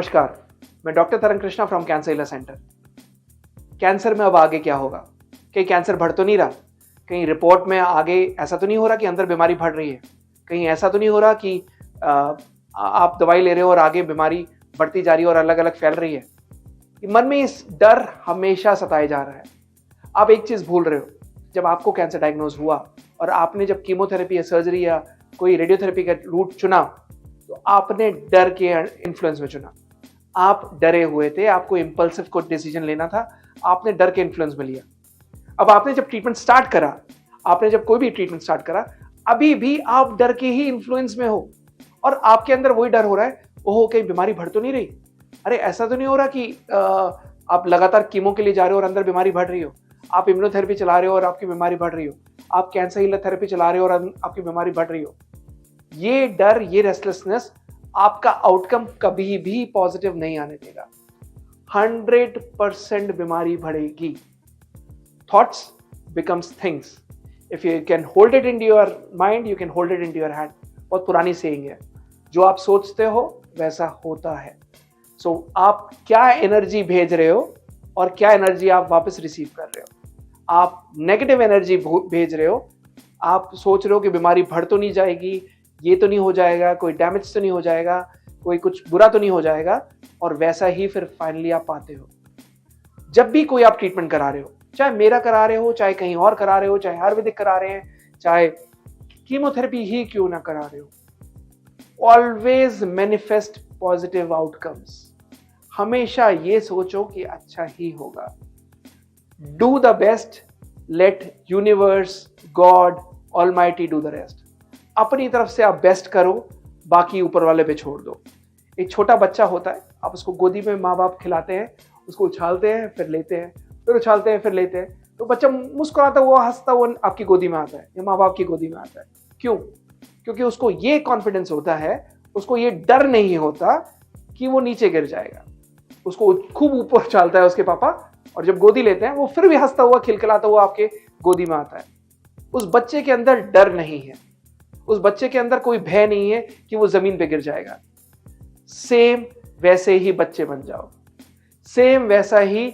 नमस्कार, मैं डॉक्टर तरंग Krishna from cancer healer centre. Cancer में अब आगे क्या होगा? कहीं कैंसर बढ़ तो नहीं रहा? कहीं रिपोर्ट में आगे ऐसा तो नहीं हो रहा कि अंदर बीमारी बढ़ रही है? कहीं ऐसा तो नहीं हो रहा कि आप दवाई ले रहे हो और आगे बीमारी बढ़ती जा रही है और अलग अलग फैल रही है? मन में इस डर हमेशा सताए जा रहा है। आप एक चीज भूल रहे हो, जब आपको कैंसर डायग्नोज हुआ और आपने जब कीमोथेरेपी या सर्जरी या कोई रेडियोथेरेपी का रूट चुना, तो आपने डर के इन्फ्लुएंस में चुना। आप डरे हुए थे, आपको इंपल्सिव को डिसीजन लेना था, आपने डर के इन्फ्लुएंस में लिया। अब आपने जब ट्रीटमेंट स्टार्ट करा, आपने जब कोई भी ट्रीटमेंट स्टार्ट करा, अभी भी आप डर के ही इन्फ्लुएंस में हो और आपके अंदर वही डर हो रहा है, ओहो कहीं बीमारी बढ़ तो नहीं रही? अरे ऐसा तो नहीं हो रहा कि आप लगातार कीमो के लिए जा रहे हो और अंदर बीमारी बढ़ रही हो? आप इम्यूनोथेरेपी चला रहे हो और आपकी बीमारी बढ़ रही हो? आप कैंसर हीलर थेरेपी चला रहे हो और आपकी बीमारी बढ़ रही हो? ये डर, ये रेस्टलेसनेस आपका आउटकम कभी भी पॉजिटिव नहीं आने देगा। 100% बीमारी बढ़ेगी। Thoughts becomes things. If you can hold it into your mind, you can hold it into your hand. बहुत पुरानी सेइंग है, जो आप सोचते हो वैसा होता है। So आप क्या एनर्जी भेज रहे हो और क्या एनर्जी आप वापस रिसीव कर रहे हो? आप नेगेटिव एनर्जी भेज रहे हो, आप सोच रहे हो कि बीमारी बढ़ तो नहीं जाएगी, ये तो नहीं हो जाएगा, कोई डैमेज तो नहीं हो जाएगा, कोई कुछ बुरा तो नहीं हो जाएगा, और वैसा ही फिर फाइनली आप पाते हो। जब भी कोई आप ट्रीटमेंट करा रहे हो, चाहे मेरा करा रहे हो, चाहे कहीं और करा रहे हो, चाहे आयुर्वेदिक करा रहे हैं, चाहे कीमोथेरेपी ही क्यों ना करा रहे हो, ऑलवेज मैनिफेस्ट पॉजिटिव आउटकम्स। हमेशा ये सोचो कि अच्छा ही होगा। Do the best, let universe, God, almighty do the rest. अपनी तरफ से आप बेस्ट करो, बाकी ऊपर वाले पे छोड़ दो। एक छोटा बच्चा होता है, आप उसको गोदी में माँ बाप खिलाते हैं, उसको उछालते हैं फिर लेते हैं, फिर उछालते हैं फिर लेते हैं, तो बच्चा मुस्कुराता हुआ हंसता हुआ आपकी गोदी में आता है या माँ बाप की गोदी में आता है। क्यों? क्योंकि उसको ये कॉन्फिडेंस होता है, उसको ये डर नहीं होता कि वो नीचे गिर जाएगा। उसको खूब ऊपर उछालता है उसके पापा, और जब गोदी लेते हैं वो फिर भी हंसता हुआ खिलखिलाता हुआ आपके गोदी में आता है। उस बच्चे के अंदर डर नहीं है, उस बच्चे के अंदर कोई भय नहीं है कि वो जमीन पे गिर जाएगा। सेम वैसे ही बच्चे बन जाओ, सेम वैसा ही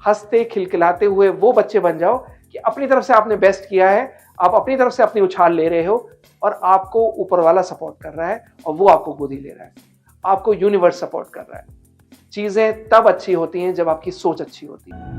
हंसते खिलखिलाते हुए वो बच्चे बन जाओ कि अपनी तरफ से आपने बेस्ट किया है, आप अपनी तरफ से अपनी उछाल ले रहे हो और आपको ऊपर वाला सपोर्ट कर रहा है और वो आपको गोदी ले रहा है, आपको यूनिवर्स सपोर्ट कर रहा है। चीजें तब अच्छी होती हैं जब आपकी सोच अच्छी होती है।